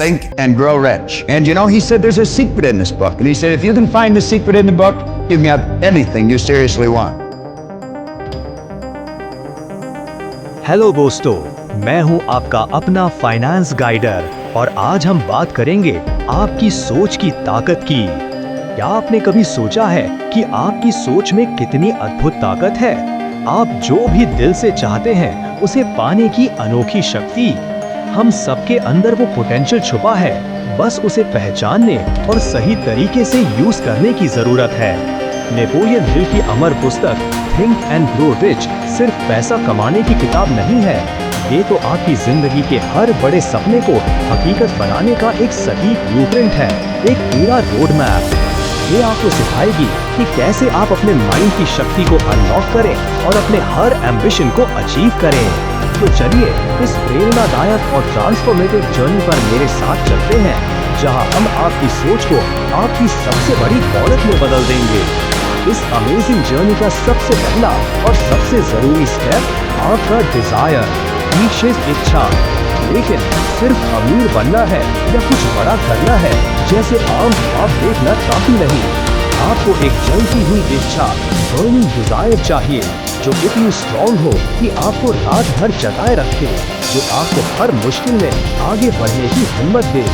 Think and Grow Rich. And you know, he said there's a secret in this book. And he said, if you can find the secret in the book, you can have anything you seriously want. Hello दोस्तों, मैं हूं आपका अपना finance guider और आज हम बात करेंगे आपकी सोच की ताकत की। क्या आपने कभी सोचा है कि आपकी सोच में कितनी अद्भुत ताकत है? आप जो भी दिल से चाहते हैं उसे पाने की अनोखी शक्ति। हम सबके अंदर वो पोटेंशियल छुपा है, बस उसे पहचानने और सही तरीके से यूज करने की जरूरत है। नेपोलियन हिल की अमर पुस्तक थिंक एंड ग्रो रिच सिर्फ पैसा कमाने की किताब नहीं है, ये तो आपकी जिंदगी के हर बड़े सपने को हकीकत बनाने का एक सटीक ब्लूप्रिंट है, एक पूरा रोड मैप। ये आपको सिखाएगी कि कैसे आप अपने माइंड की शक्ति को अनलॉक करें और अपने हर एम्बिशन को अचीव करें। तो चलिए इस प्रेरणादायक और ट्रांसफॉर्मेटिव जर्नी पर मेरे साथ चलते हैं, जहां हम आपकी सोच को आपकी सबसे बड़ी दौलत में बदल देंगे। इस अमेजिंग जर्नी का सबसे पहला और सबसे जरूरी स्टेप आपका डिजायर, इच्छा। लेकिन सिर्फ अमीर बनना है या कुछ बड़ा करना है जैसे आम ख्वाब देखना काफी नहीं। आपको एक जलती हुई इच्छा, बर्निंग डिजायर चाहिए, जो इतनी स्ट्रॉन्ग हो कि आपको रात भर जगाए रखे, जो आपको हर मुश्किल में आगे बढ़ने की हिम्मत दे।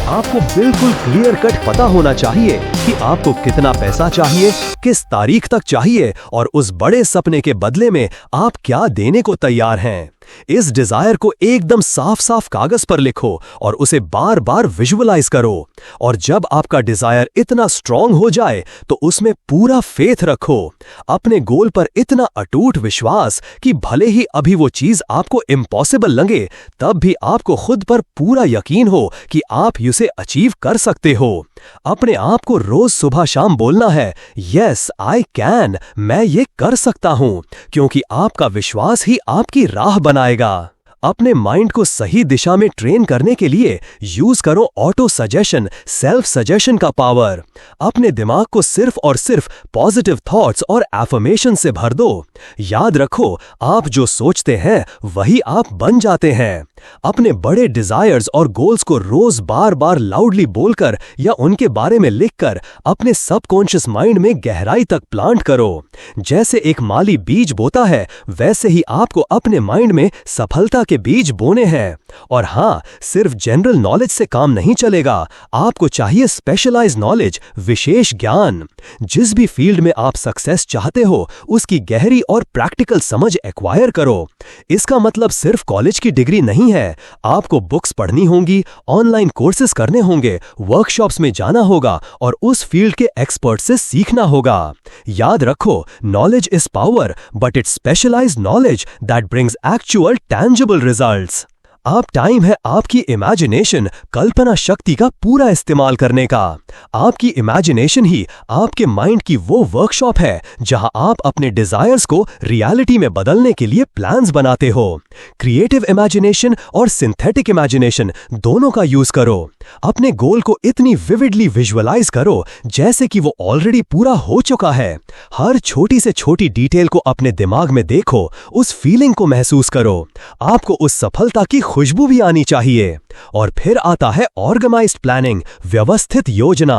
आपको बिल्कुल क्लियर कट पता होना चाहिए कि आपको कितना पैसा चाहिए, किस तारीख तक चाहिए और उस बड़े सपने के बदले में आप क्या देने को तैयार हैं। इस डिजायर को एकदम साफ साफ कागज पर लिखो और उसे बार बार विजुअलाइज करो। और जब आपका डिजायर इतना स्ट्रॉन्ग हो जाए तो उसमें पूरा फेथ रखो, अपने गोल पर इतना अटूट विश्वास कि भले ही अभी वो चीज आपको इम्पॉसिबल लगे, तब भी आपको खुद पर पूरा यकीन हो कि आप उसे अचीव कर सकते हो। अपने आप को रोज सुबह शाम बोलना है, यस आई कैन, मैं ये कर सकता हूं, क्योंकि आपका विश्वास ही आपकी राह बनाएगा। अपने माइंड को सही दिशा में ट्रेन करने के लिए यूज करो ऑटो सजेशन, सेल्फ सजेशन का पावर। अपने दिमाग को सिर्फ और सिर्फ पॉजिटिव थॉट्स और एफर्मेशन से भर दो। याद रखो, आप जो सोचते हैं वही आप बन जाते हैं। अपने बड़े डिजायर्स और गोल्स को रोज बार बार लाउडली बोलकर या उनके बारे में लिखकर अपने सबकॉन्शियस माइंड में गहराई तक प्लांट करो। जैसे एक माली बीज बोता है, वैसे ही आपको अपने माइंड में सफलता के बीज बोने हैं। और हाँ, सिर्फ जनरल नॉलेज से काम नहीं चलेगा, आपको चाहिए स्पेशलाइज्ड नॉलेज, विशेष ज्ञान। जिस भी फील्ड में आप सक्सेस चाहते हो, उसकी गहरी और प्रैक्टिकल समझ एक्वायर करो। इसका मतलब सिर्फ कॉलेज की डिग्री नहीं है, आपको बुक्स पढ़नी होंगी, ऑनलाइन कोर्सेज करने होंगे, वर्कशॉप्स में जाना होगा और उस फील्ड के एक्सपर्ट से सीखना होगा। याद रखो, knowledge is power, but it's specialised knowledge that brings actual tangible results. अब टाइम है आपकी इमेजिनेशन, कल्पना शक्ति का पूरा इस्तेमाल करने का। आपकी इमेजिनेशन ही आपके माइंड की वो वर्कशॉप है जहां आप अपने डिजायर्स को रियलिटी में बदलने के लिए प्लान्स बनाते हो। क्रिएटिव इमेजिनेशन और सिंथेटिक इमेजिनेशन दोनों का यूज करो। अपने गोल को इतनी विविडली विजुअलाइज करो जैसे कि वो ऑलरेडी पूरा हो चुका है। हर छोटी से छोटी डिटेल को अपने दिमाग में देखो, उस फीलिंग को महसूस करो। आपको उस सफलता की खुशबू भी आनी चाहिए। और फिर आता है ऑर्गेनाइज्ड प्लानिंग, व्यवस्थित योजना।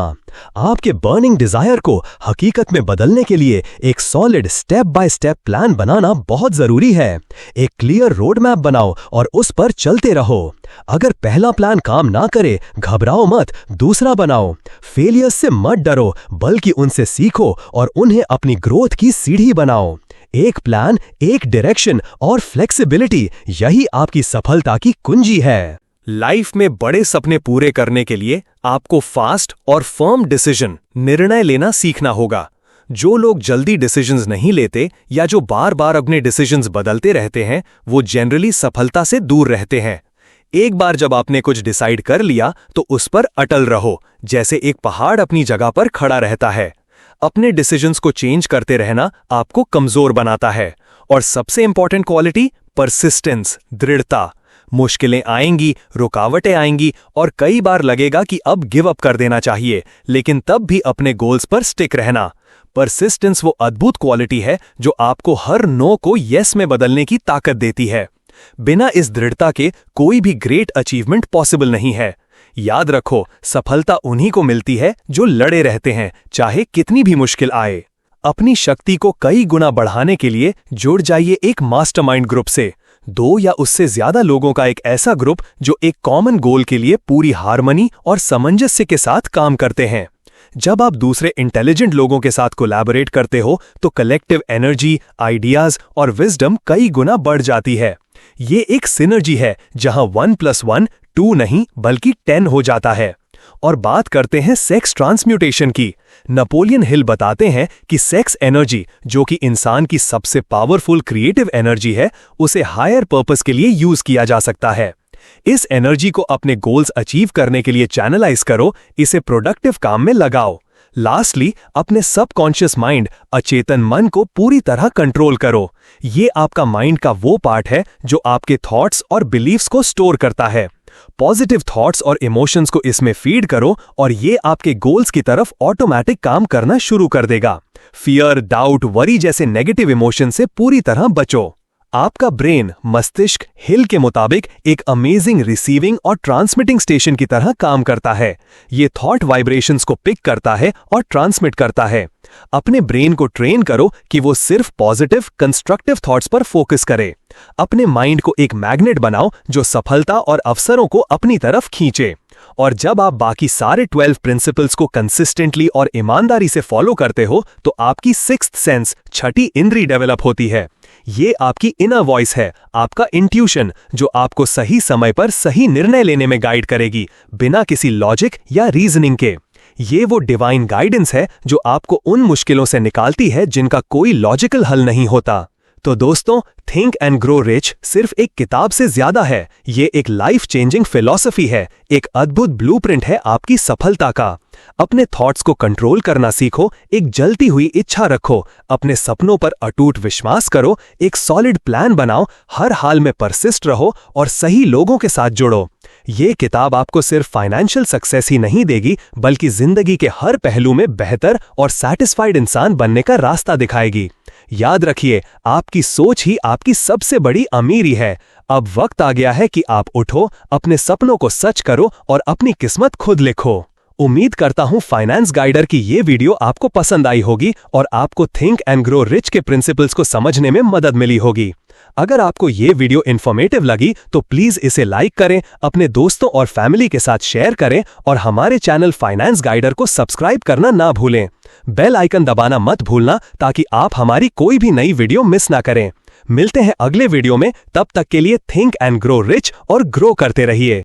आपके बर्निंग डिजायर को हकीकत में बदलने के लिए एक solid step by step plan बनाना बहुत जरूरी है। एक क्लियर रोड मैप बनाओ और उस पर चलते रहो। अगर पहला प्लान काम ना करे, घबराओ मत, दूसरा बनाओ। फेलियर से मत डरो, बल्कि उनसे सीखो और उन्हें अपनी ग्रोथ की सीढ़ी बनाओ। एक प्लान, एक डायरेक्शन और फ्लेक्सिबिलिटी, यही आपकी सफलता की कुंजी है। लाइफ में बड़े सपने पूरे करने के लिए आपको फास्ट और फर्म डिसीजन, निर्णय लेना सीखना होगा। जो लोग जल्दी डिसीजंस नहीं लेते या जो बार बार अपने डिसीजंस बदलते रहते हैं, वो जनरली सफलता से दूर रहते हैं। एक बार जब आपने कुछ डिसाइड कर लिया तो उस पर अटल रहो, जैसे एक पहाड़ अपनी जगह पर खड़ा रहता है। अपने डिसीजंस को चेंज करते रहना आपको कमजोर बनाता है। और सबसे इंपॉर्टेंट क्वालिटी, परसिस्टेंस, दृढ़ता। मुश्किलें आएंगी, रुकावटें आएंगी और कई बार लगेगा कि अब गिव अप कर देना चाहिए, लेकिन तब भी अपने गोल्स पर स्टिक रहना। परसिस्टेंस वो अद्भुत क्वालिटी है जो आपको हर नो को यस में बदलने की ताकत देती है। बिना इस दृढ़ता के कोई भी ग्रेट अचीवमेंट पॉसिबल नहीं है। याद रखो, सफलता उन्हीं को मिलती है जो लड़े रहते हैं, चाहे कितनी भी मुश्किल आए। अपनी शक्ति को कई गुना बढ़ाने के लिए जुड़ जाइए एक मास्टरमाइंड ग्रुप से। 2 या उससे ज्यादा लोगों का एक ऐसा ग्रुप जो एक कॉमन गोल के लिए पूरी हार्मनी और सामंजस्य के साथ काम करते हैं। जब आप दूसरे इंटेलिजेंट लोगों के साथ कोलैबोरेट करते हो तो कलेक्टिव एनर्जी, आइडियाज और विजडम कई गुना बढ़ जाती है। ये एक सिनर्जी है जहां 1 + 1 2 नहीं बल्कि 10 हो जाता है। और बात करते हैं सेक्स ट्रांसम्यूटेशन की। नेपोलियन हिल बताते हैं कि सेक्स एनर्जी, जो कि इंसान की सबसे पावरफुल क्रिएटिव एनर्जी है, उसे हायर पर्पस के लिए यूज किया जा सकता है। इस एनर्जी को अपने गोल्स अचीव करने के लिए चैनलाइज करो, इसे प्रोडक्टिव काम में लगाओ। लास्टली, अपने सबकॉन्शियस माइंड, अचेतन मन को पूरी तरह कंट्रोल करो। ये आपका माइंड का वो पार्ट है जो आपके थॉट्स और बिलीव्स को स्टोर करता है। पॉजिटिव थॉट्स और इमोशंस को इसमें फीड करो और ये आपके गोल्स की तरफ ऑटोमेटिक काम करना शुरू कर देगा। फियर, डाउट, वरी जैसे नेगेटिव इमोशन से पूरी तरह बचो। आपका ब्रेन, मस्तिष्क हिल के मुताबिक एक अमेजिंग रिसीविंग और ट्रांसमिटिंग स्टेशन की तरह काम करता है। ये थॉट वाइब्रेशंस को पिक करता है और ट्रांसमिट करता है। अपने ब्रेन को ट्रेन करो कि वो सिर्फ पॉजिटिव, कंस्ट्रक्टिव थॉट्स पर फोकस करे। अपने माइंड को एक मैग्नेट बनाओ जो सफलता और अवसरों को अपनी तरफ खींचे। और जब आप बाकी सारे 12 प्रिंसिपल्स को कंसिस्टेंटली और ईमानदारी से फॉलो करते हो तो आपकी 6th सेंस, छठी इंद्री डेवलप होती है। ये आपकी इनर वॉइस है, आपका इंट्यूशन, जो आपको सही समय पर सही निर्णय लेने में गाइड करेगी, बिना किसी लॉजिक या रीजनिंग के। ये वो डिवाइन गाइडेंस है जो आपको उन मुश्किलों से निकालती है जिनका कोई लॉजिकल हल नहीं होता। तो दोस्तों, थिंक एंड ग्रो रिच सिर्फ एक किताब से ज्यादा है। ये एक लाइफ चेंजिंग फिलॉसफी है, एक अद्भुत ब्लूप्रिंट है आपकी सफलता का। अपने थॉट्स को कंट्रोल करना सीखो, एक जलती हुई इच्छा रखो, अपने सपनों पर अटूट विश्वास करो, एक सॉलिड प्लान बनाओ, हर हाल में परसिस्ट रहो और सही लोगों के साथ जुड़ो। ये किताब आपको सिर्फ फाइनेंशियल सक्सेस ही नहीं देगी, बल्कि जिंदगी के हर पहलू में बेहतर और सैटिस्फाइड इंसान बनने का रास्ता दिखाएगी। याद रखिए, आपकी सोच ही आपकी सबसे बड़ी अमीरी है। अब वक्त आ गया है कि आप उठो, अपने सपनों को सच करो और अपनी किस्मत खुद लिखो। उम्मीद करता हूं फाइनेंस गाइडर की ये वीडियो आपको पसंद आई होगी और आपको थिंक एंड ग्रो रिच के प्रिंसिपल्स को समझने में मदद मिली होगी। अगर आपको ये वीडियो इन्फॉर्मेटिव लगी तो प्लीज इसे लाइक करें, अपने दोस्तों और फैमिली के साथ शेयर करें और हमारे चैनल फाइनेंस गाइडर को सब्सक्राइब करना ना भूलें। बेल आइकन दबाना मत भूलना ताकि आप हमारी कोई भी नई वीडियो मिस ना करें। मिलते हैं अगले वीडियो में, तब तक के लिए थिंक एंड ग्रो रिच और ग्रो करते रहिए।